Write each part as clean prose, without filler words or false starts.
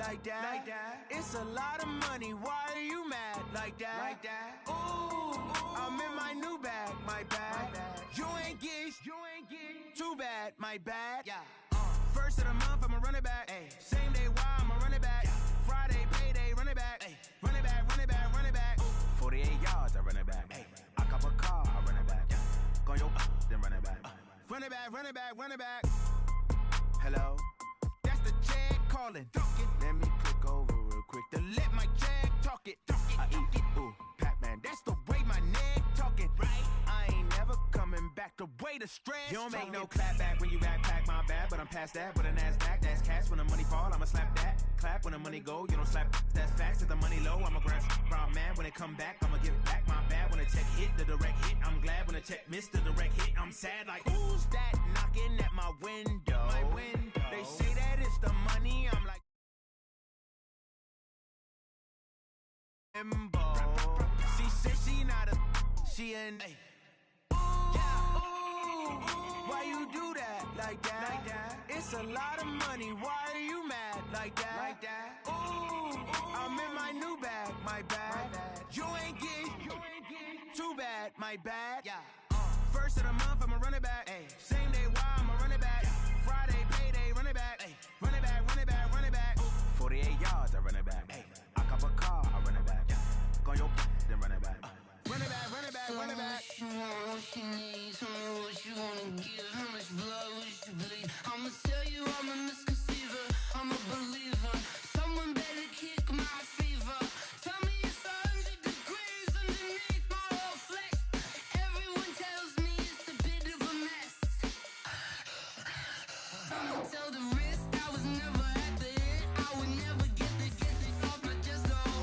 like that. It's a lot of money, why are you mad like that? Ooh, I'm in my new bag, my bad. You ain't get too bad, my bad. First of the month, I'ma run it back. Same day, why I'ma run it back. Friday, payday, run it back. Run it back, run it back, run it back. 48 yards, I run it back. I cop a car, I run it back. Go your then run it back. Run it back, run it back, run it back. Hello, that's the check calling. Let me click over real quick to let my check talk it. I eat it, ooh, Pac-Man, that's the way my neck talking. Right, I ain't never coming back the way the stress. You don't make no clap back when you backpack, my bad, but I'm past that. But a NASDAQ, that's cash. When the money fall, I'ma slap that. Clap when the money go, you don't slap. That's facts. If the money low, I'ma grab brown man. When it come back, I'ma give back my bad. When the check hit, the direct hit. I'm glad when the check missed the direct hit. I'm sad like, who's that knocking at my window? My window. They say that it's the money. I'm like, she said she not a, she an. Why you do that like that? It's a lot of money, why are you mad like that? Ooh, I'm in my new bag, my bad. You ain't get too bad, my bad. First of the month, I'ma run it back. Same day, why I'ma run it back. Friday, payday, run it back. Run it back, run it back, run it back. 48 yards, I run it back. I cop a car, I run it back. Go your then run it back. Run it back, run it back, run it back. What you want, what you need, tell me what you wanna give. How much blood would you bleed? I'ma tell you I'm a misconceiver, I'm a believer. Someone better kick my fever. Tell me it's 100 degrees underneath my whole flesh. Everyone tells me it's a bit of a mess. I'ma tell the risk I was never at the hit. I would never get the off my chest though.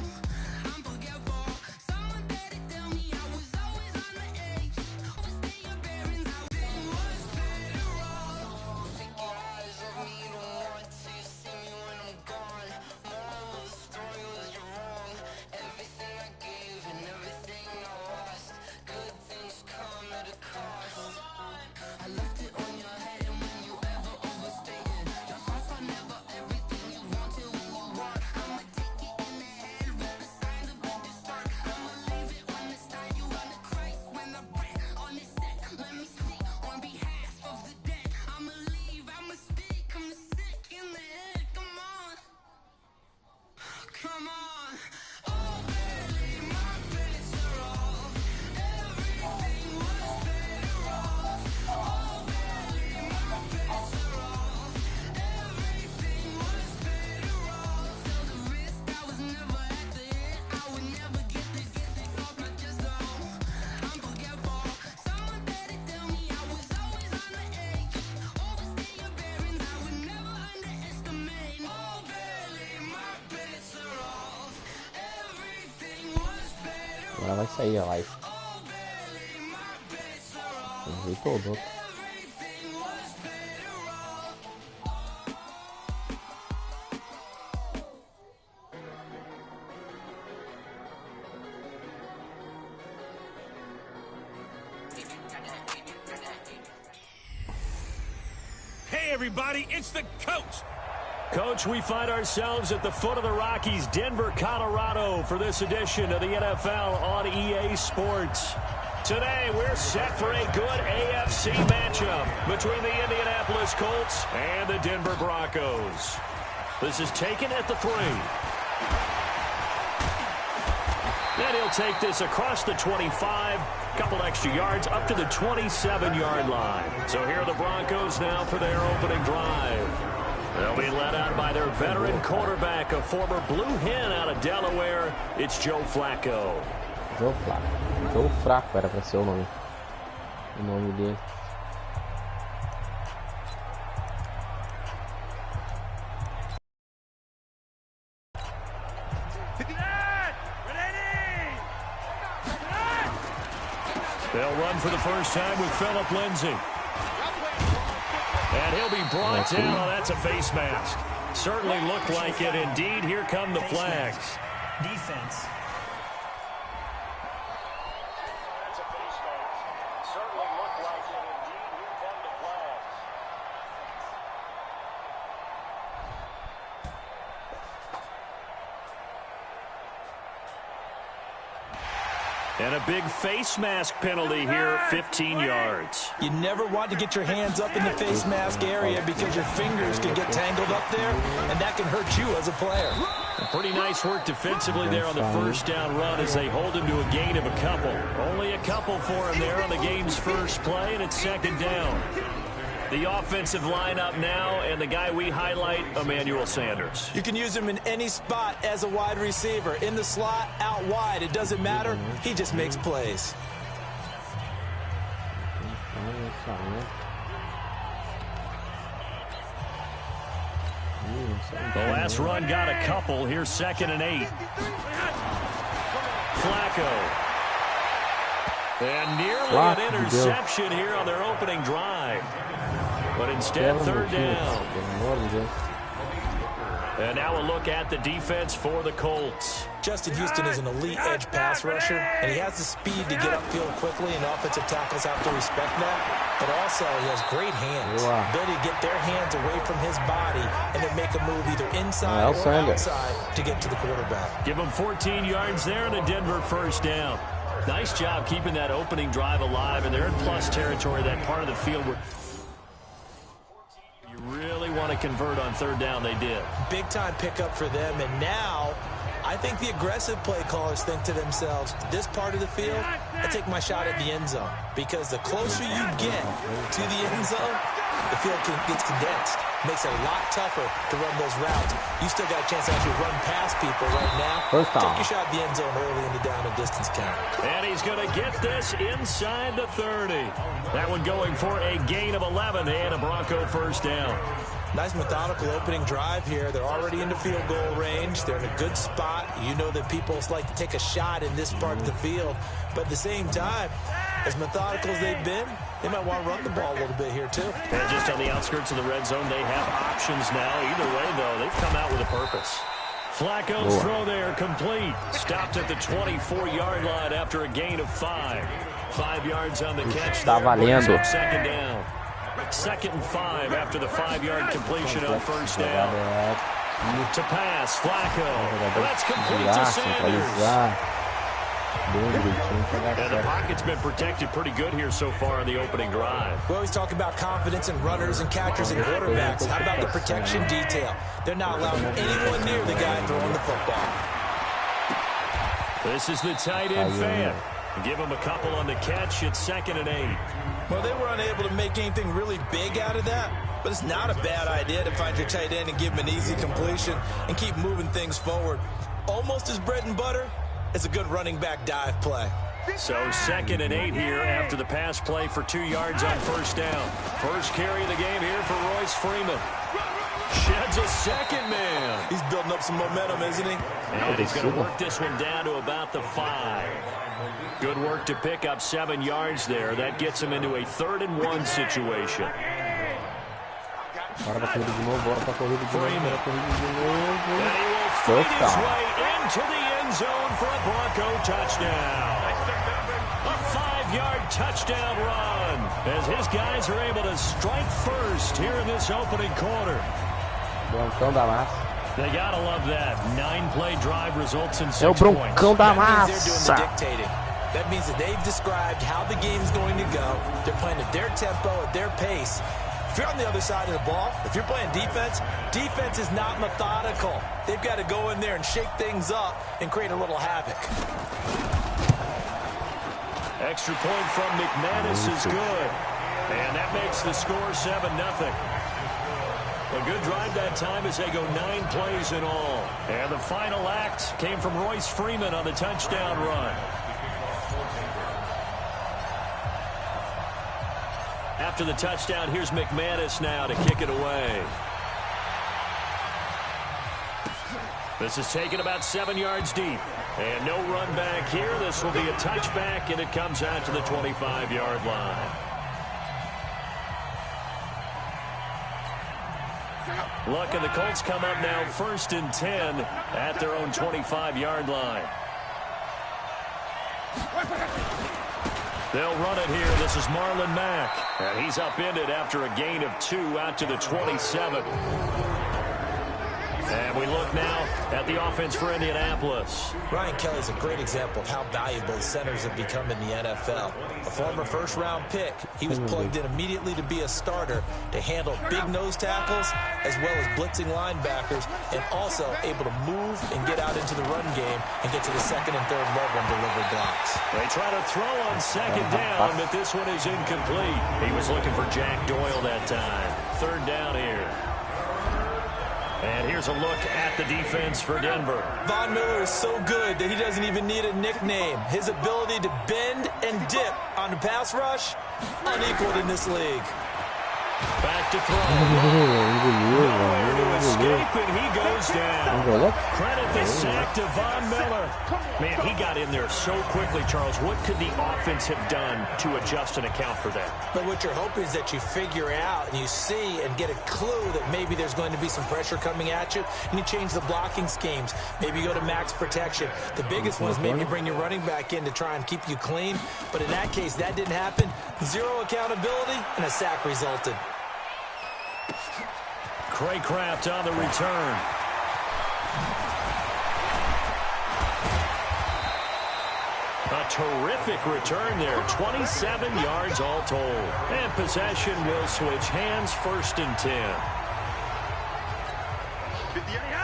I'm forgetful. Someone better tell me I was always on the edge. Overstay your bearings, I've been much better off. Take your eyes off me, you don't want to. You see me when I'm gone. Moral of the story was you're wrong. Everything I gave and everything I lost. Good things come at a cost. I left it on your head, and when you ever overstated, your hearts are never everything you wanted when you want. I'ma take it in the head with the signs of a dessert. I'ma leave it on the side, you on the Christ when I breath on this set. Let me speak on behalf of the dead. I'ma leave, I'ma speak, I'm the sick in the head. Come on, come on. Oh, barely, my bets are off. Everything was better off. Oh, barely, my bets are off. Everything was better off. Tell the risk I was never at the hit. I would never get the off my chest though. I'm forgetful. Someone better tell me I was always on the edge. Overstay your bearings, I would never underestimate. Oh, barely, my bets are off. Everything was better off. Agora vai sair a live. Oh, barely, my bets are off. Tem jeito todo. Everything was better off. Hey everybody, it's the coach. Coach, we find ourselves at the foot of the Rockies, Denver, Colorado, for this edition of the NFL on EA Sports. Today, we're set for a good AFC matchup between the Indianapolis Colts and the Denver Broncos. This is taken at the 3. And he'll take this across the 25, couple extra yards up to the 27-yard line. So here are the Broncos now for their opening drive. They'll be led out by their veteran quarterback, a former Blue Hen out of Delaware. It's Joe Flacco. Joe Flacco. Joe Fraco era pra ser o nome dele. They'll run for the first time with Phillip Lindsay. And he'll be brought down. Oh, that's a face mask. Certainly looked like it. Indeed, here come the flags. Defense. That's a face mask. Certainly looked like it. Indeed, here come the flags. And a big face mask penalty here, 15 yards. You never want to get your hands up in the face mask area because your fingers can get tangled up there, and that can hurt you as a player. Pretty nice work defensively there on the first down run as they hold him to a gain of a couple. Only a couple for him there on the game's first play, and it's second down. The offensive lineup now, and the guy we highlight, Emmanuel Sanders. You can use him in any spot as a wide receiver. In the slot, out wide. It doesn't matter. He just makes plays. The last run got a couple. Here's 2nd and 8. Flacco. And nearly an interception here on their opening drive. But instead, 3rd down. And now a look at the defense for the Colts. Justin Houston is an elite edge pass rusher, and he has the speed to get upfield quickly, and offensive tackles have to respect that. But also, he has great hands. Ability to get their hands away from his body and then make a move either inside or outside to get to the quarterback. Give him 14 yards there and a Denver first down. Nice job keeping that opening drive alive, and they're in plus territory, that part of the field where you really want to convert on 3rd down. They did. Big-time pickup for them, and now I think the aggressive play callers think to themselves, this part of the field, I take my shot at the end zone. Because the closer you get to the end zone, the field gets condensed. Makes it a lot tougher to run those routes. You still got a chance to actually run past people right now. Take your shot at the end zone early in the down and distance count. And he's going to get this inside the 30. That one going for a gain of 11 and a Bronco first down. Nice methodical opening drive here. They're already into field goal range. They're in a good spot. You know that people like to take a shot in this part of the field. But at the same time, as methodical as they've been, they might want to run the ball a little bit here too. And just on the outskirts of the red zone, they have options now. Either way, though, they've come out with a purpose. Flacco's throw there, complete. Stopped at the 24-yard line after a gain of 5. 5 yards on the catch. Está valendo. 2nd down. 2nd and 5 after the 5-yard completion on first down. To pass, Flacco. That's complete to Sanders. And the pocket's been protected pretty good here so far in the opening drive. We always talk about confidence in runners and catchers and quarterbacks. How about the protection detail? They're not allowing anyone near the guy throwing the football. This is the tight end fan. Give him a couple on the catch. It's 2nd and 8. Well, they were unable to make anything really big out of that, but it's not a bad idea to find your tight end and give him an easy completion and keep moving things forward. Almost as bread and butter as a good running back dive play. So 2nd and 8 here after the pass play for 2 yards on first down. First carry of the game here for Royce Freeman. Sheds a second man. He's building up some momentum, isn't he? And he's going to work this one down to about the 5. Good work to pick up 7 yards there. That gets him into a 3rd and 1 situation. Bora pra corrida de novo, bora pra corrida de novo, bora pra corrida de novo. And he will find his way into the end zone for a Bronco touchdown. A 5-yard touchdown run as his guys are able to strike first here in this opening quarter. Broncão da massa. They gotta love that. 9-play drive results in 6 É o Broncão da massa. massa. That means that they've described how the game's going to go. They're playing at their tempo, at their pace. If you're on the other side of the ball, if you're playing defense, defense is not methodical. They've got to go in there and shake things up and create a little havoc. Extra point from McManus is good. And that makes the score 7-0. A good drive that time as they go 9 plays in all. And the final act came from Royce Freeman on the touchdown run. After the touchdown, here's McManus now to kick it away. This is taken about 7 yards deep. And no run back here. This will be a touchback, and it comes out to the 25-yard line. Look, and the Colts come up now 1st and 10 at their own 25-yard line. They'll run it here. This is Marlon Mack. And he's upended after a gain of 2 out to the 27. And we look now at the offense for Indianapolis. Ryan Kelly's a great example of how valuable centers have become in the NFL. A former first-round pick, he was plugged in immediately to be a starter to handle big nose tackles as well as blitzing linebackers, and also able to move and get out into the run game and get to the second and third level and deliver blocks. They try to throw on second down, but this one is incomplete. He was looking for Jack Doyle that time. Third down here. And here's a look at the defense for Denver. Von Miller is so good that he doesn't even need a nickname. His ability to bend and dip on the pass rush, unequaled in this league. Back to throw. Nowhere to escape, and he goes down. Credit the sack to Von Miller. Man, he got in there so quickly, Charles. What could the offense have done to adjust and account for that? But what you're hoping is that you figure out and you see and get a clue that maybe there's going to be some pressure coming at you, and you change the blocking schemes. Maybe you go to max protection. The biggest one is maybe bring your running back in to try and keep you clean. But in that case, that didn't happen. Zero accountability, and a sack resulted. Craycraft on the return. A terrific return there. 27 yards all told. And possession will switch hands, 1st and 10.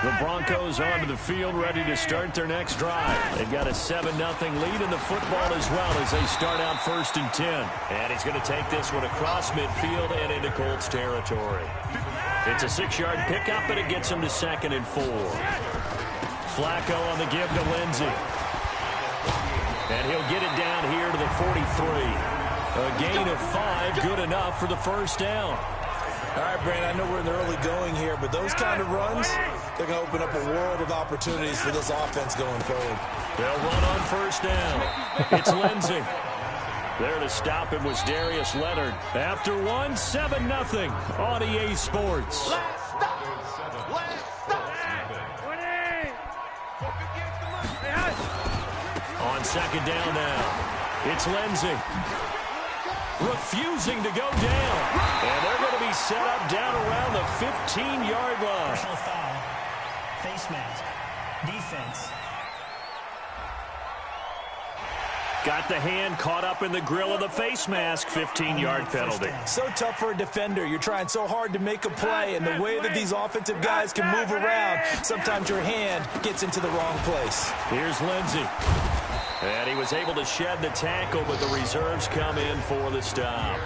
The Broncos onto the field, ready to start their next drive. They've got a 7-0 lead in the football as well as they start out 1st and 10. And he's going to take this one across midfield and into Colts territory. It's a 6-yard pickup, and it gets him to 2nd and 4. Flacco on the give to Lindsey. And he'll get it down here to the 43. A gain of 5, good enough for the first down. All right, Brandon, I know we're in the early going here, but those kind of runs, they're going to open up a world of opportunities for this offense going forward. They'll run on 1st down. It's Lindsey. There to stop him was Darius Leonard. After 1, 7-0 on EA Sports. On 2nd down now, it's Lindsey. Refusing to go down. And they're going to be set up down around the 15-yard line. Personal foul. Face mask. Defense. Got the hand caught up in the grill of the face mask. 15-yard penalty. So tough for a defender. You're trying so hard to make a play, and the way that these offensive guys can move around, sometimes your hand gets into the wrong place. Here's Lindsey. And he was able to shed the tackle, but the reserves come in for the stop.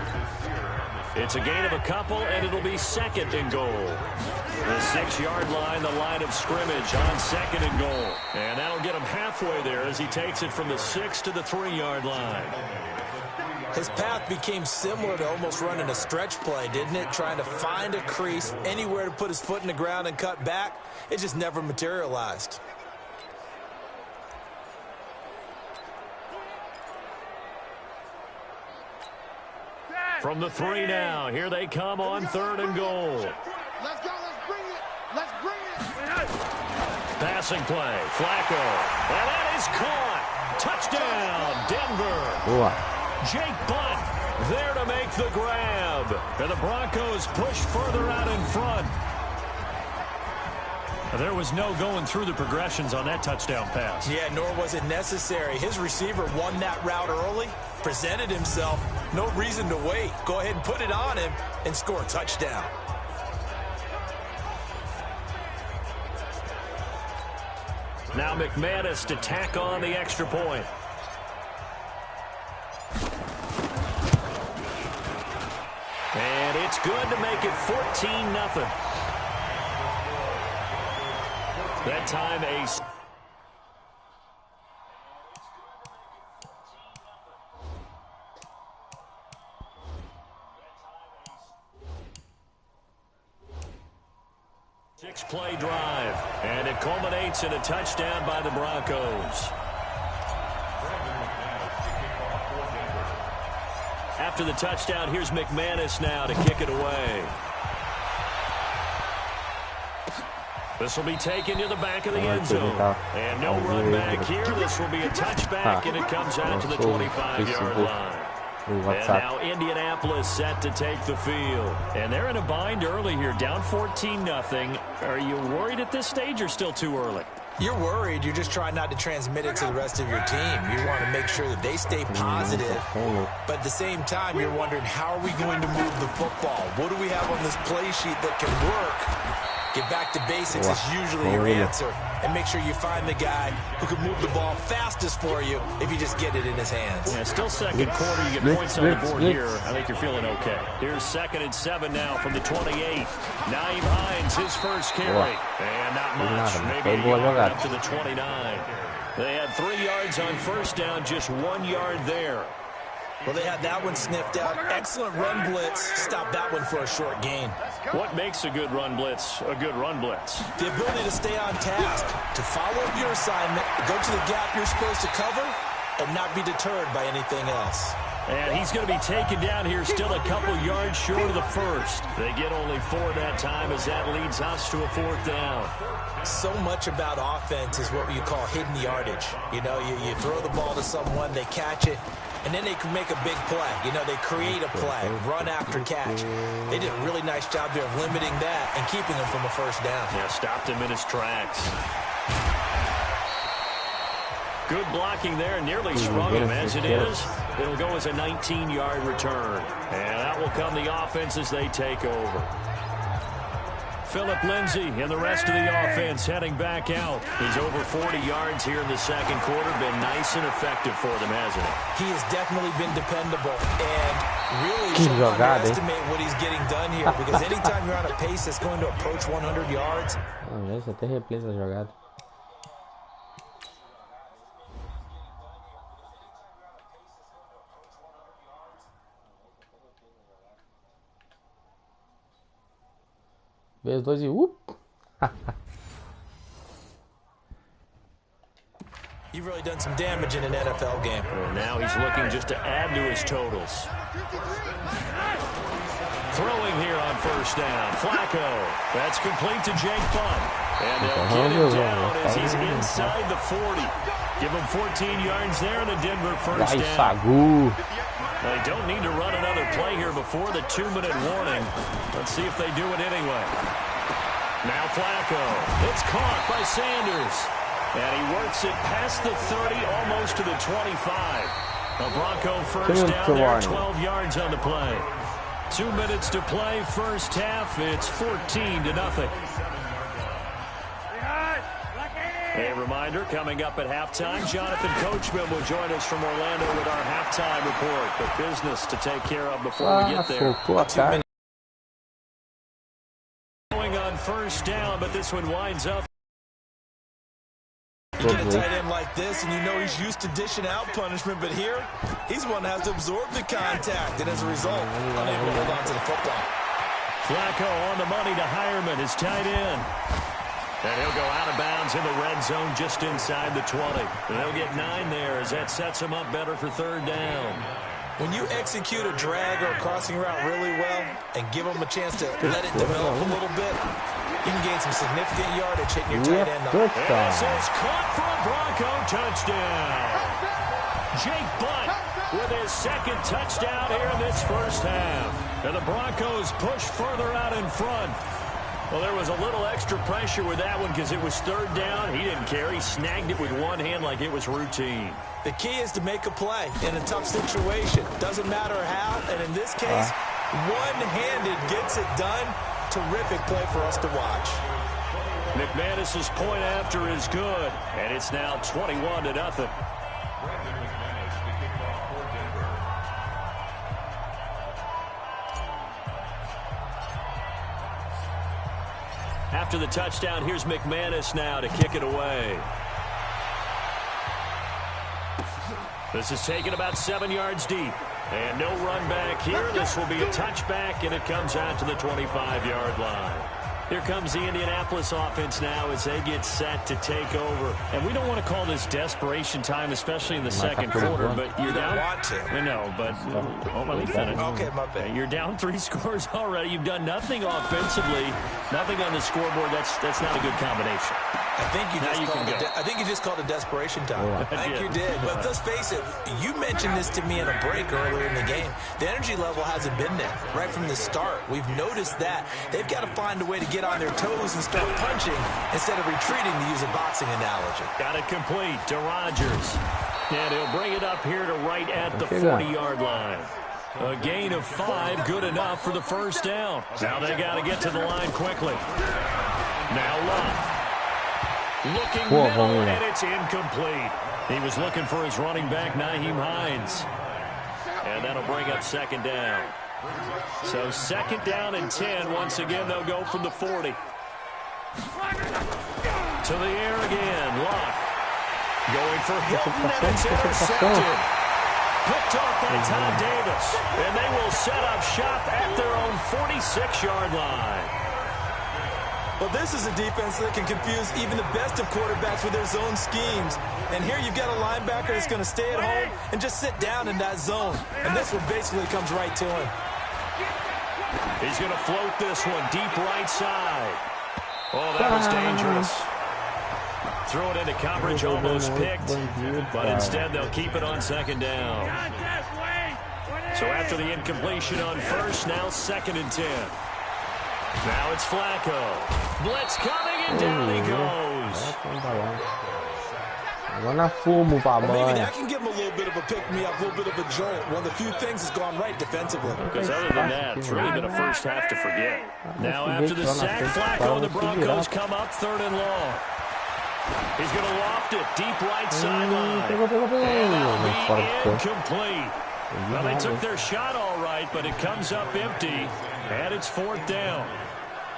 It's a gain of a couple, and it'll be 2nd and goal. The 6-yard line, the line of scrimmage on 2nd and goal. And that'll get him halfway there as he takes it from the 6 to the 3-yard line. His path became similar to almost running a stretch play, didn't it? Trying to find a crease, anywhere to put his foot in the ground and cut back. It just never materialized. From the 3 now, here they come on 3rd and goal. Let's go, let's bring it, let's bring it. Passing play, Flacco, and that is caught. Touchdown, Denver. Jake Butt there to make the grab. And the Broncos push further out in front. There was no going through the progressions on that touchdown pass. Yeah, nor was it necessary. His receiver won that route early, presented himself. No reason to wait. Go ahead and put it on him and score a touchdown. Now McManus to tack on the extra point. And it's good to make it 14-0. That time a... Six-play drive, and it culminates in a touchdown by the Broncos. After the touchdown, here's McManus now to kick it away. This will be taken to the back of the end zone. And no run back here. This will be a touchback, and it comes out to the 25-yard line. And now Indianapolis set to take the field. And they're in a bind early here, down 14-0. Are you worried at this stage or still too early? You're worried. You're just trying not to transmit it to the rest of your team. You want to make sure that they stay positive. But at the same time, you're wondering, how are we going to move the football? What do we have on this play sheet that can work? Get back to basics is usually your answer. And make sure you find the guy who can move the ball fastest for you if you just get it in his hands. Yeah, still second quarter. You get points on the board here. I think you're feeling okay. Here's 2nd and 7 now from the 28. Naeem Hines, his first carry. And not much. Maybe he got up to the 29. They had 3 yards on first down, just 1 yard there. Well, they had that one sniffed out. Excellent run blitz. Stop that one for a short gain. What makes a good run blitz a good run blitz? The ability to stay on task, to follow your assignment, go to the gap you're supposed to cover, and not be deterred by anything else. And he's going to be taken down here, still a couple yards short of the first. They get only 4 that time as that leads us to a 4th down. So much about offense is what you call hidden yardage. You know, you throw the ball to someone, they catch it, and then they can make a big play. You know, they create a play, run after catch. They did a really nice job there of limiting that and keeping him from a first down. Yeah, stopped him in his tracks. Good blocking there, nearly sprung him. As it is, it'll go as a 19-yard return. And out will come the offense as they take over. Phillip Lindsay and the rest of the offense heading back out. He's over 40 yards here in the second quarter. Been nice and effective for them, hasn't he? He has definitely been dependable. And really shouldn't underestimate what he's getting done here. Because anytime you're on a pace that's going to approach 100 yards... até replay essa jogada. Vez 2 e You've really done some damage in an NFL game. And now he's looking just to add to his totals. Throwing here on first down. Flacco. That's complete to Jake Butt. And they'll get him down as he's inside the 40. Give him 14 yards there in a Denver first down. They don't need to run another play here before the 2-minute warning. Let's see if they do it anyway. Now Flacco. It's caught by Sanders. And he works it past the 30, almost to the 25. A Bronco first down there, 12 yards on the play. 2 minutes to play, first half. It's 14-0. A reminder, coming up at halftime, Jonathan Coachman will join us from Orlando with our halftime report. But business to take care of before we get there. 2 minutes. Going on first down, but this one winds up. You get a tight end like this, and you know he's used to dishing out punishment, but here, he's one that has to absorb the contact, and as a result, unable to hold on to the football. Flacco on the money to Hireman, his tight end. And he'll go out of bounds in the red zone just inside the 20. And they'll get 9 there as that sets him up better for third down. When you execute a drag or a crossing route really well and give them a chance to let it develop a little bit, you can gain some significant yardage hitting your tight end. This is caught for a Bronco touchdown. Jake Butt with his second touchdown here in this first half. And the Broncos push further out in front. Well, there was a little extra pressure with that one because it was third down. He didn't care. He snagged it with one hand like it was routine. The key is to make a play in a tough situation. Doesn't matter how, and in this case, one-handed gets it done. Terrific play for us to watch. McManus's point after is good, and it's now 21-0. After the touchdown, here's McManus now to kick it away. This is taken about 7 yards deep. And no run back here. This will be a touchback, and it comes out to the 25-yard line. Here comes the Indianapolis offense now as they get set to take over. And we don't want to call this desperation time, especially in the second quarter, but you're down. Want to. I know, but let me finish. Okay, my bad. You're down 3 scores already. You've done nothing offensively, nothing on the scoreboard. That's not a good combination. I think you just called a desperation time. Yeah. I think you did. But let's face it, you mentioned this to me in a break earlier in the game. The energy level hasn't been there right from the start. We've noticed that. They've got to find a way to get on their toes and start punching instead of retreating, to use a boxing analogy. Got it complete to Rodgers. And he'll bring it up here to right at the 40-yard line. A gain of 5, good enough for the first down. Now they got to get to the line quickly. Now Love. Looking middle, and it's incomplete. He was looking for his running back, Nyheim Hines. And that'll bring up second down. So second down and 10. Once again, they'll go from the 40. To the air again. Locke. Going for Hilton, and it's intercepted. Picked off by Tom Davis. And they will set up shop at their own 46-yard line. Well, this is a defense that can confuse even the best of quarterbacks with their zone schemes. And here you've got a linebacker that's going to stay at home and just sit down in that zone. And this one basically comes right to him. He's going to float this one deep right side. Oh, that was dangerous. Throw it into coverage, almost picked. But instead, they'll keep it on second down. So after the incompletion on first, now second and 10. Now it's Flacco. Blitz coming, and down he goes. Maybe that can give him a little bit of a pick-me-up, a little bit of a jolt. One of the few things that's gone right defensively. Because other than that, it's really been a first half to forget. Now after the sack, Flacco, the Broncos come up third and long. He's going to loft it deep right sideline. And that'll be incomplete. Well, they took their shot all right, but it comes up empty, and it's fourth down.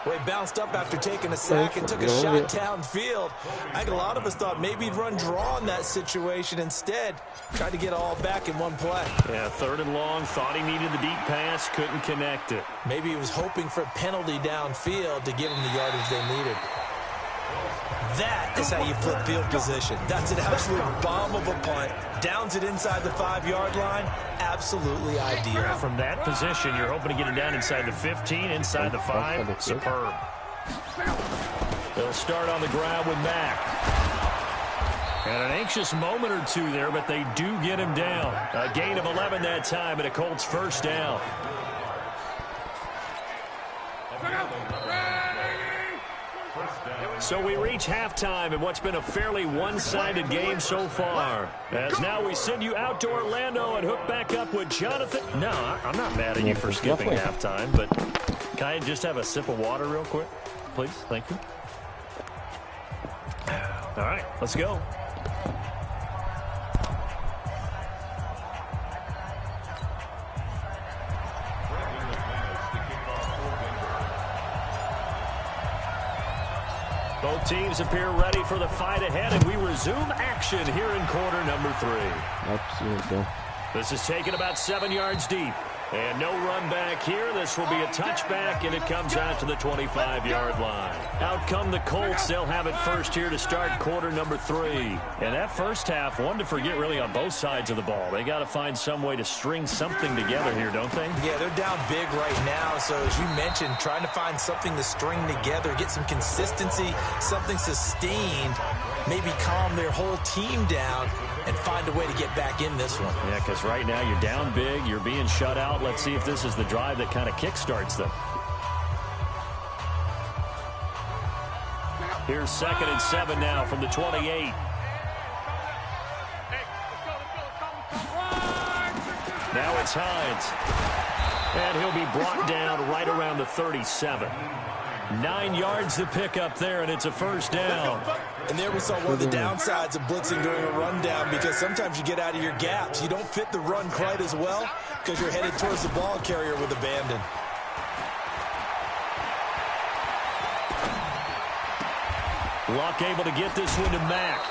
Well, he bounced up after taking a sack and took a shot downfield. I think a lot of us thought maybe he'd run draw in that situation. Instead, tried to get it all back in one play. Yeah, third and long, thought he needed the deep pass, couldn't connect it. Maybe he was hoping for a penalty downfield to give him the yardage they needed. That is how you flip field position. That's an absolute bomb of a punt. Downs it inside the 5-yard line. Absolutely ideal. From that position, you're hoping to get it down inside the 15, inside the 5. Superb. They'll start on the ground with Mack. And an anxious moment or two there, but they do get him down. A gain of 11 that time, and a Colts first down. So we reach halftime in what's been a fairly one-sided game so far. As now we send you out to Orlando and hook back up with Jonathan. No, I'm not mad at you for skipping halftime, but can I just have a sip of water real quick? Please, thank you. All right, let's go. Both teams appear ready for the fight ahead, and we resume action here in quarter number 3. Absolutely. This is taken about 7 yards deep. And no run back here. This will be a touchback, and it comes out to the 25-yard line. Out come the Colts. They'll have it first here to start quarter number 3. And that first half, one to forget really on both sides of the ball. They got to find some way to string something together here, don't they? Yeah, they're down big right now. So as you mentioned, trying to find something to string together, get some consistency, something sustained, maybe calm their whole team down and find a way to get back in this one. Yeah, because right now you're down big, you're being shut out. Let's see if this is the drive that kind of kickstarts them. Here's 2nd and 7 now from the 28. Now it's Hines. And he'll be brought down right around the 37. 9 yards to pick up there, and it's a first down. And there we saw one of the downsides of blitzing during a rundown, because sometimes you get out of your gaps. You don't fit the run quite as well because you're headed towards the ball carrier with abandon. Luck able to get this one to Mack.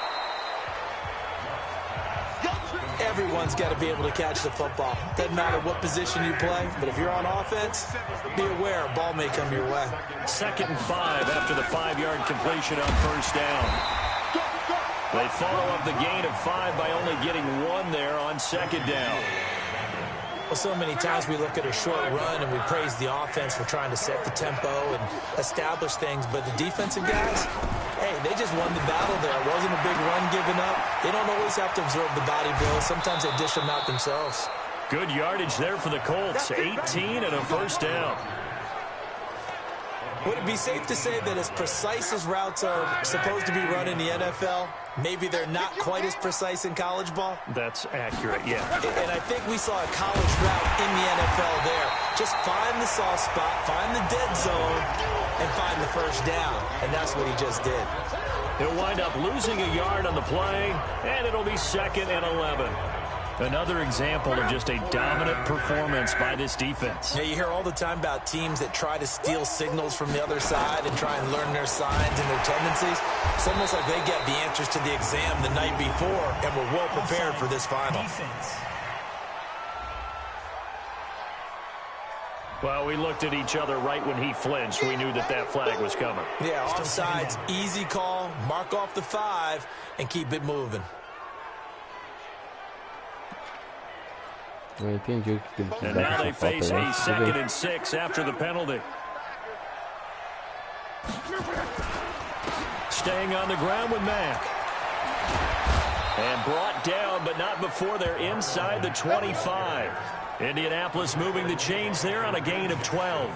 Everyone's got to be able to catch the football. Doesn't matter what position you play, but if you're on offense, be aware a ball may come your way. 2nd and 5 after the 5-yard completion on first down. They follow up the gain of 5 by only getting 1 there on 2nd down. Well, so many times we look at a short run and we praise the offense for trying to set the tempo and establish things, but the defensive guys, hey, they just won the battle there. It wasn't a big run given up. They don't always have to absorb the body blows. Sometimes they dish them out themselves. Good yardage there for the Colts. 18 and a first down. Would it be safe to say that as precise as routes are supposed to be run in the NFL, maybe they're not quite as precise in college ball? That's accurate, yeah. And I think we saw a college route in the NFL there. Just find the soft spot, find the dead zone, and find the first down. And that's what he just did. He'll wind up losing a yard on the play, and it'll be 2nd and 11. Another example of just a dominant performance by this defense. Yeah, you hear all the time about teams that try to steal signals from the other side and try and learn their signs and their tendencies. It's almost like they get the answers to the exam the night before and were well prepared for this final. Defense. Well, we looked at each other right when he flinched. We knew that that flag was coming. Yeah, offsides, easy call, mark off the 5, and keep it moving. And now they face a 2nd and 6 after the penalty. Staying on the ground with Mack. And brought down, but not before they're inside the 25. Indianapolis moving the chains there on a gain of 12.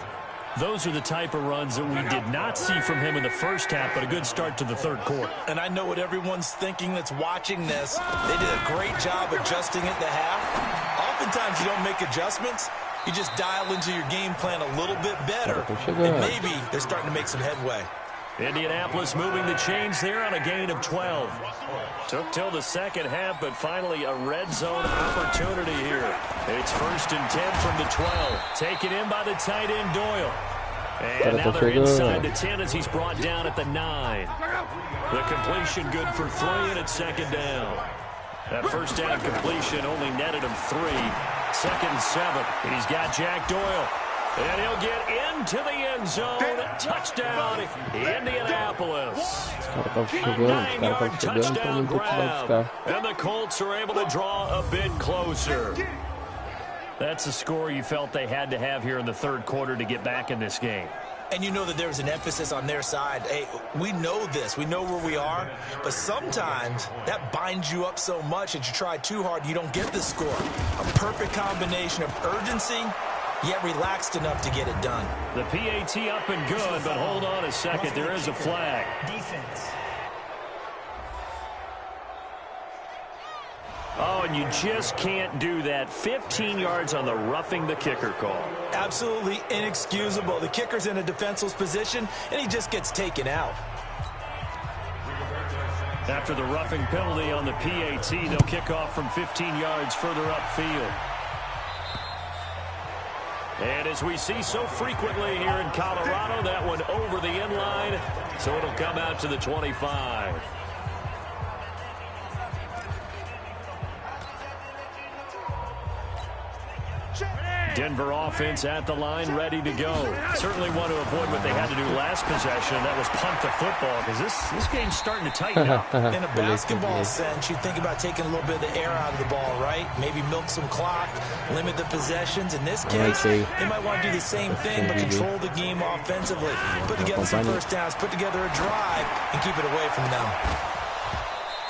Those are the type of runs that we did not see from him in the first half, but a good start to the third quarter. And I know what everyone's thinking that's watching this. They did a great job adjusting at the half. Oftentimes you don't make adjustments. You just dial into your game plan a little bit better, and maybe they're starting to make some headway. Indianapolis moving the chains there on a gain of 12. Took till the second half, but finally a red zone opportunity here. It's 1st and 10 from the 12. Taken in by the tight end Doyle. And now they're inside the 10 as he's brought down at the 9. The completion good for 3, and it's 2nd down. That first down completion only netted him 3. 2nd and 7. And he's got Jack Doyle. And he'll get into the end zone. Touchdown, Indianapolis. 9-yard touchdown grab. And the Colts are able to draw a bit closer. That's a score you felt they had to have here in the third quarter to get back in this game. And you know that there's an emphasis on their side. Hey, we know this. We know where we are. But sometimes that binds you up so much that you try too hard, you don't get the score. A perfect combination of urgency, yet relaxed enough to get it done. The PAT up and good, but hold on a second. There is a flag. Defense. Oh, and you just can't do that. 15 yards on the roughing the kicker call. Absolutely inexcusable. The kicker's in a defenseless position, and he just gets taken out. After the roughing penalty on the PAT, they'll kick off from 15 yards further upfield. And as we see so frequently here in Colorado, that one over the end line, so it'll come out to the 25. Denver offense at the line, ready to go. Certainly want to avoid what they had to do last possession, and that was punt the football, because this game's starting to tighten up. In a basketball sense, you think about taking a little bit of the air out of the ball, right? Maybe milk some clock, limit the possessions. In this case, they might want to do the same thing, but control the game offensively. Put together some first downs, put together a drive, and keep it away from them.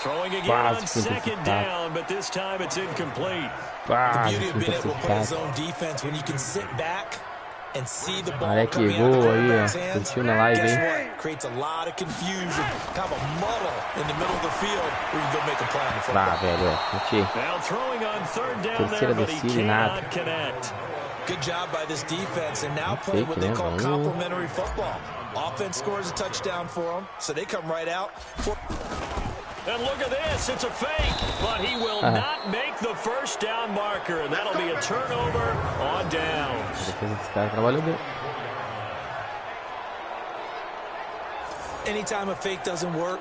Throwing again on 2nd down, but this time it's incomplete. The beauty of being able to play zone defense when you can sit back and see the ball coming out of the quarterback's hands. Guess what? Creates a lot of confusion, kind of a muddle in the middle of the field where you can go make a play on the football. Now throwing on 3rd down there, but he cannot connect. Good job by this defense, and now playing what they call complementary football. Offense scores a touchdown for them, so they come right out. And look at this, it's a fake, but he will not make the first down marker, and that'll be a turnover on downs. Anytime a fake doesn't work,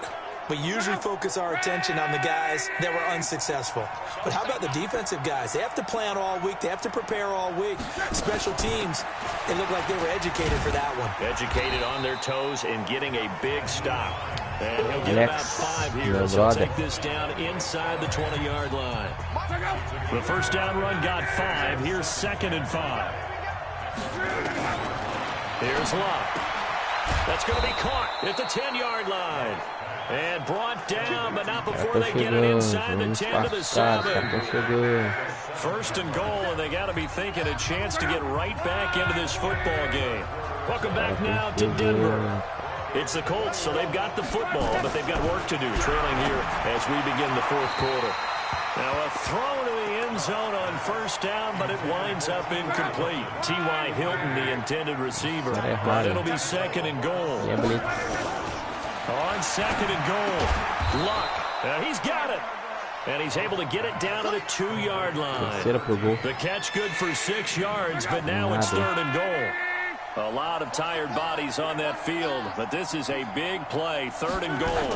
we usually focus our attention on the guys that were unsuccessful. But how about the defensive guys? They have to plan all week. They have to prepare all week. Special teams, it looked like they were educated for that one. Educated on their toes and getting a big stop. And he'll get about 5 here, so take this down inside the 20-yard line. The first down run got 5. Here's 2nd and 5. Here's Luck. That's going to be caught at the 10-yard line. And brought down, but not before they get it inside the 10 to the 7. First and goal, and they got to be thinking a chance to get right back into this football game. Welcome back now to Denver. It's the Colts, so they've got the football, but they've got work to do, trailing here as we begin the fourth quarter. Now a throw to the end zone on first down, but it winds up incomplete. T.Y. Hilton, the intended receiver, but it'll be second and goal. On second and goal, Luck. He's got it. And he's able to get it down to the 2-yard line. The catch good for 6 yards, but now it's third and goal. A lot of tired bodies on that field, but this is a big play. Third and goal.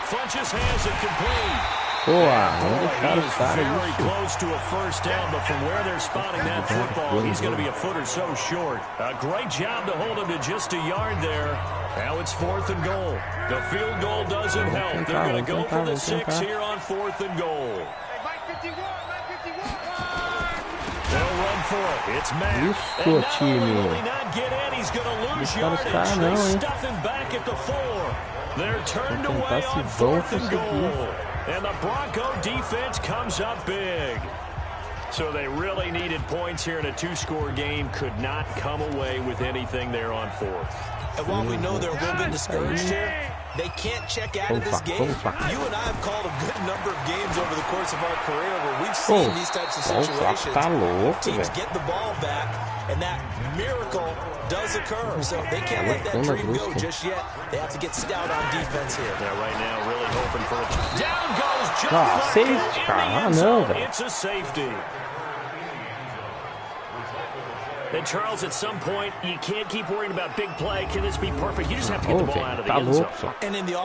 Funches has it complete. He's very close to a first down, but from where they're spotting that football, he's going to be a foot or so short. A great job to hold him to just a yard there. Now it's fourth and goal. The field goal doesn't help. They're going to go for the 6 here on fourth and goal. They'll run for it. It's Matt. And not only will he not get in, he's going to lose yardage. They stuff him back at the 4. They're turned away on fourth and goal. And the Bronco defense comes up big. So they really needed points here in a 2-score game. Could not come away with anything there on fourth. And while we know they're a little bit discouraged here, they can't check out of this game. You and I have called a good number of games over the course of our career where we've seen these types of situations. Teams get the ball back, and that miracle does occur. So they can't let that dream go just yet. They have to get stout on defense here. Yeah, right now really hoping for it. Down goes Joe Flacco. It's a safety. And Charles, at some point, you can't keep worrying about big play. Can this be perfect? You just have to get the ball out of the end zone. And in the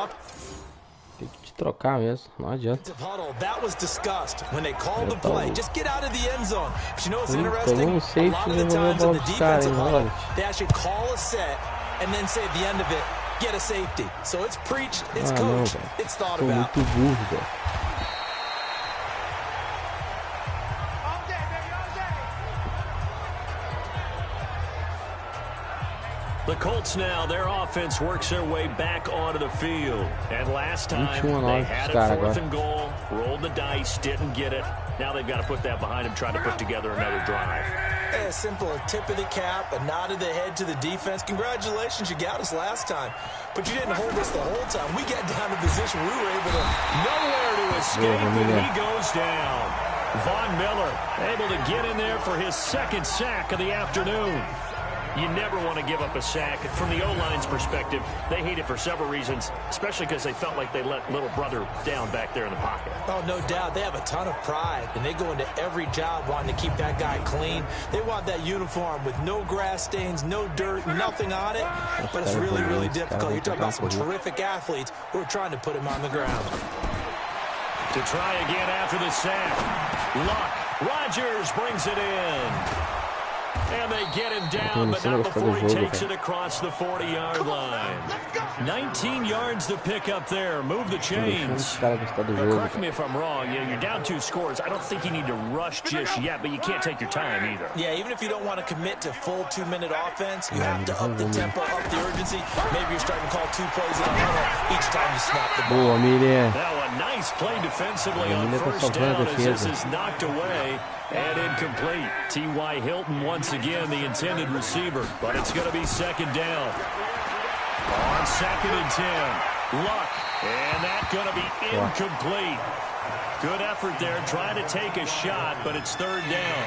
Tem que te trocar mesmo, não adianta. That was discussed when they called the play. Just get out of the end zone. But you know what's interesting? A lot of the times in the defensive huddle, they actually call a set and then say at the end of it, get a safety. So it's preached, it's coached, it's thought about. The Colts now, their offense works their way back onto the field. And last time, they had it fourth and goal, rolled the dice, didn't get it. Now they've got to put that behind them, try to put together another drive. A simple tip of the cap, a nod of the head to the defense. Congratulations, you got us last time. But you didn't hold us the whole time. We got down to the position we were able to nowhere to escape, and he goes down. Von Miller able to get in there for his second sack of the afternoon. You never want to give up a sack. From the O-line's perspective, they hate it for several reasons, especially because they felt like they let little brother down back there in the pocket. Oh, no doubt. They have a ton of pride, and they go into every job wanting to keep that guy clean. They want that uniform with no grass stains, no dirt, nothing on it. But it's really, really difficult. You're talking about some terrific athletes who are trying to put him on the ground. To try again after the sack. Luck. Rodgers brings it in. And they get him down, but not before he takes it across the 40-yard line. 19 yards to pick up there. Move the chains. Correct me if I'm wrong. You're down 2 scores. I don't think you need to rush just yet, but you can't take your time either. Yeah, even if you don't want to commit to full 2-minute offense, you have to up the tempo, up the urgency. Maybe you're starting to call 2 plays in a huddle each time you snap the ball. Now a nice play defensively on first down as this is knocked away. And incomplete. T.Y. Hilton once again the intended receiver, but it's going to be second down. On second and 10. Luck. And that's going to be incomplete. Good effort there trying to take a shot, but it's third down.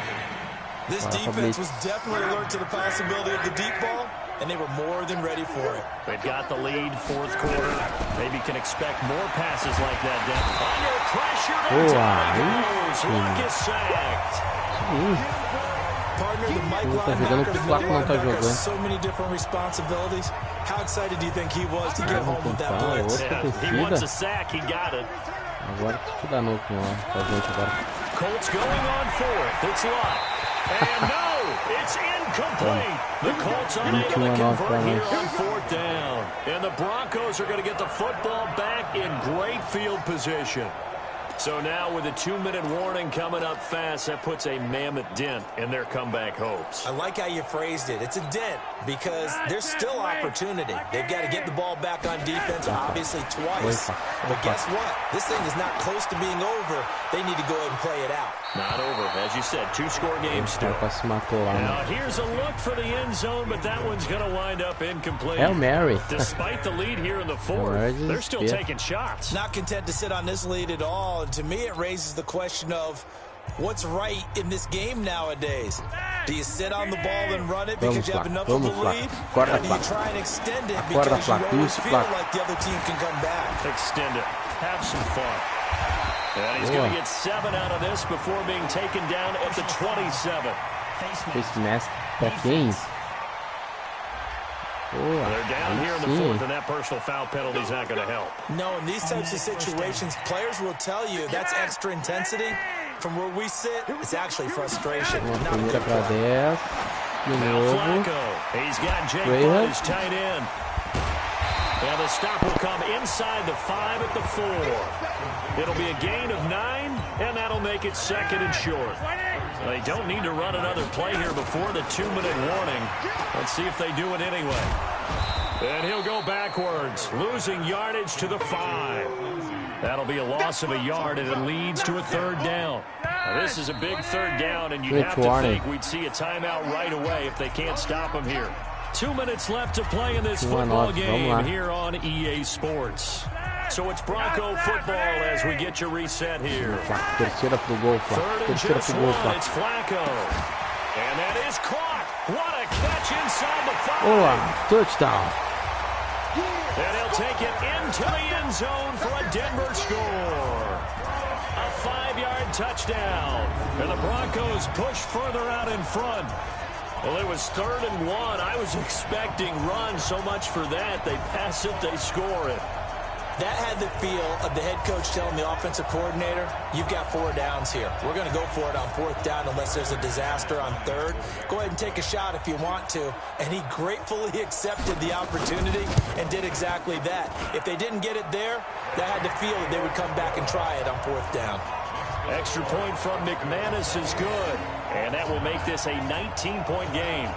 This defense was definitely alert to the possibility of the deep ball, and they were more than ready for it. They've got the lead, fourth quarter. Maybe can expect more passes like that. Under pressure, and down goes. Luck is sacked. Partner, the Mike linebacker has so many different responsibilities. How excited do you think he was to get home with that blitz? Yeah, he wants a sack. He got it. Colts going on fourth. It's Luck. And no, it's incomplete. The Colts unable to convert here on fourth down. And the Broncos are going to get the football back in great field position. So now with a 2-minute warning coming up fast, that puts a mammoth dent in their comeback hopes. I like how you phrased it. It's a dent because there's still opportunity. They've got to get the ball back on defense, obviously twice. But guess what? This thing is not close to being over. They need to go ahead and play it out. Not over. As you said, 2-score game still. Now here's a look for the end zone, but that one's going to wind up incomplete. Hail Mary. Despite the lead here in the fourth, they're still taking shots. Not content to sit on this lead at all. And to me, it raises the question of what's right in this game nowadays. Do you sit on the ball and run it because you have enough of a lead? Or do you try and extend it because you always feel like the other team can come back? Extend it. Have some fun. And he's going to get 7 out of this before being taken down at the 27. Face mask pra quem? They're down here in the fourth, and that personal foul penalty is not going to help. No, in these types of situations, players will tell you that's extra intensity. From where we sit, it's actually frustration. Primeira pra 10. De novo. He's got Jake Butt, his tight end. And the stop will come inside the 5 at the 4. It'll be a gain of 9, and that'll make it 2nd and short. They don't need to run another play here before the 2-minute warning. Let's see if they do it anyway. And he'll go backwards, losing yardage to the 5. That'll be a loss of a yard, and it leads to a 3rd down. Now, this is a big 3rd down, and you'd have to think we'd see a timeout right away if they can't stop him here. 2 minutes left to play in this football game here on EA Sports. So it's Bronco football as we get you reset here. 3rd pro gol, It's Flacco. And that is caught. What a catch inside the 5. Touchdown. And he'll take it into the end zone for a Denver score. A 5-yard touchdown. And the Broncos push further out in front. Well, it was 3rd and 1. I was expecting run so much for that. They pass it, they score it. That had the feel of the head coach telling the offensive coordinator, you've got 4 downs here. We're going to go for it on 4th down unless there's a disaster on 3rd. Go ahead and take a shot if you want to. And he gratefully accepted the opportunity and did exactly that. If they didn't get it there, that had the feel that they would come back and try it on 4th down. Extra point from McManus is good. And that will make this a 19-point game.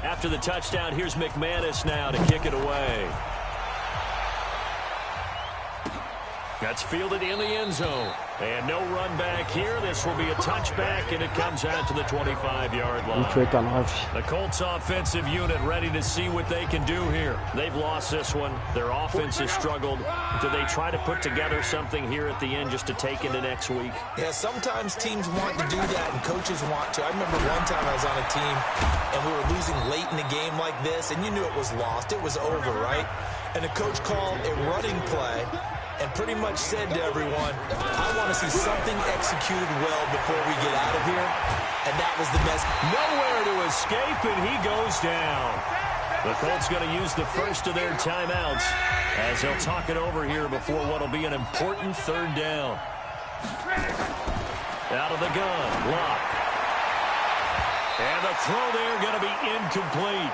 After the touchdown, here's McManus now to kick it away. That's fielded in the end zone. And no run back here. This will be a touchback, and it comes out to the 25-yard line. The Colts offensive unit ready to see what they can do here. They've lost this one. Their offense has struggled. Do they try to put together something here at the end just to take into next week? Yeah, sometimes teams want to do that, and coaches want to. I remember one time I was on a team, and we were losing late in the game like this, and you knew it was lost. It was over, right? And the coach called a running play and pretty much said to everyone, I want to see something executed well before we get out of here. And that was the mess. Nowhere to escape, and he goes down. The Colts going to use the first of their timeouts as they'll talk it over here before what will be an important 3rd down. Out of the gun, Lock. And the throw there going to be incomplete.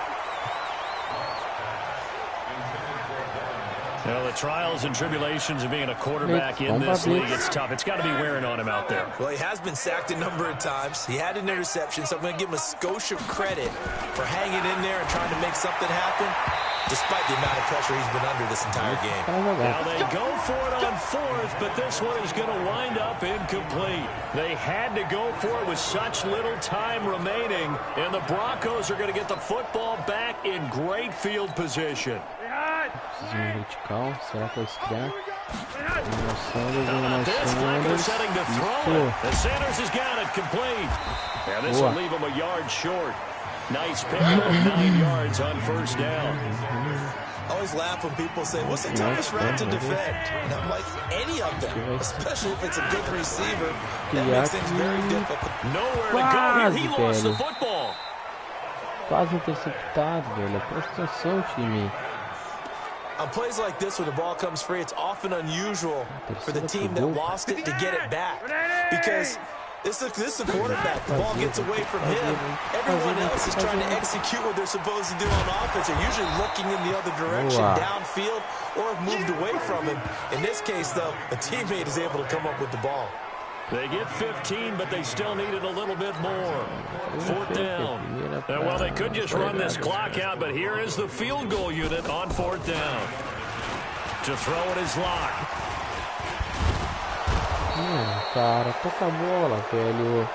Well, the trials and tribulations of being a quarterback in this league, it's tough. It's got to be wearing on him out there. Well, he has been sacked a number of times. He had an interception, so I'm going to give him a skosh of credit for hanging in there and trying to make something happen, despite the amount of pressure he's been under this entire game. Now they go for it on 4th, but this one is going to wind up incomplete. They had to go for it with such little time remaining, and the Broncos are going to get the football back in great field position. Vertical, será que vai estrear? Setting to throw it. And Sanders has got it complete. Yeah, this will leave him a yard short. Nice pick of 9 yards on 1st down. I always laugh when people say, what's the toughest route to defend? And I'm like, any of them, especially if it's a good receiver. That makes things very difficult. Nowhere to go here. He lost the football. Quase interceptado, velho. Presta atenção, time. On plays like this, when the ball comes free, it's often unusual for the team that lost it to get it back. Because This is the quarterback. The ball gets away from him. Everyone else is trying to execute what they're supposed to do on offense. They're usually looking in the other direction, downfield, or have moved away from him. In this case, though, a teammate is able to come up with the ball. They get 15, but they still needed a little bit more. 4th down. And well, they could just run this clock out, but here is the field goal unit on 4th down. To throw it is Lock. Cara, toca a bola, velho.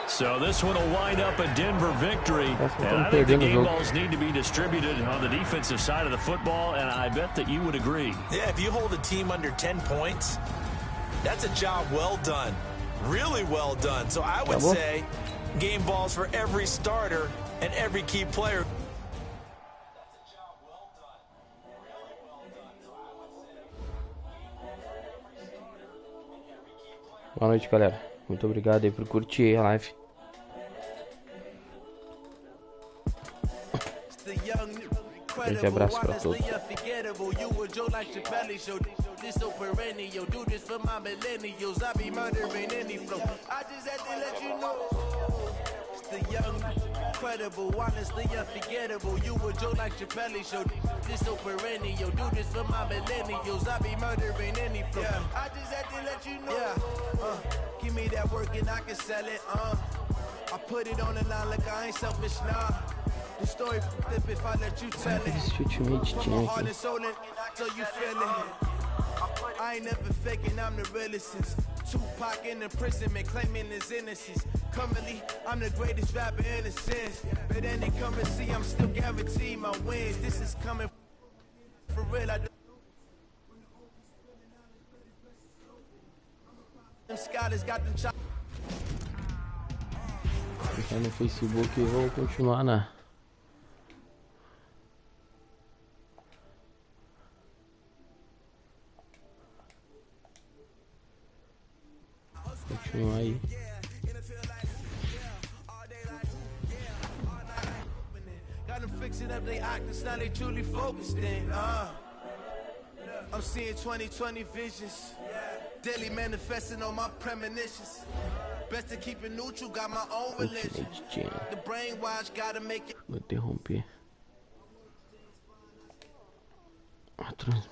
So this one will wind up a Denver victory. And I think the game balls need to be distributed on the defensive side of the football, and I bet that you would agree. Yeah, if you hold a team under 10 points, that's a job well done. Really well done. So I would say game balls for every starter and every key player. Boa noite, galera. Muito obrigado aí por curtir a live. Grande abraço pra todos. Incredible, honestly unforgettable. You a joke like Chappelle show. This so perennial. Do this for my millennials. I be murdering any flow. I just had to let you know. Give me that work and I can sell it. I put it on the line like I ain't selfish, nah. The story flip if I let you tell it. From my heart and soul, so you feel it. I ain't never faking, I'm the realest since Tupac in the imprisonment, claiming his innocence. Currently, I'm the greatest rapper in a sense. But any currency, I'm still guaranteed my wins. This is coming for real. Them scholars got them chop. Tá no Facebook e vou continuar na. Continua aí. Got them fixing up their octaves, now they truly focused in. I'm seeing 2020 visions. Daily manifesting on my premonitions. Best to keep it neutral, got my own religion. The brainwash gotta make it. Vou interromper a transmissão.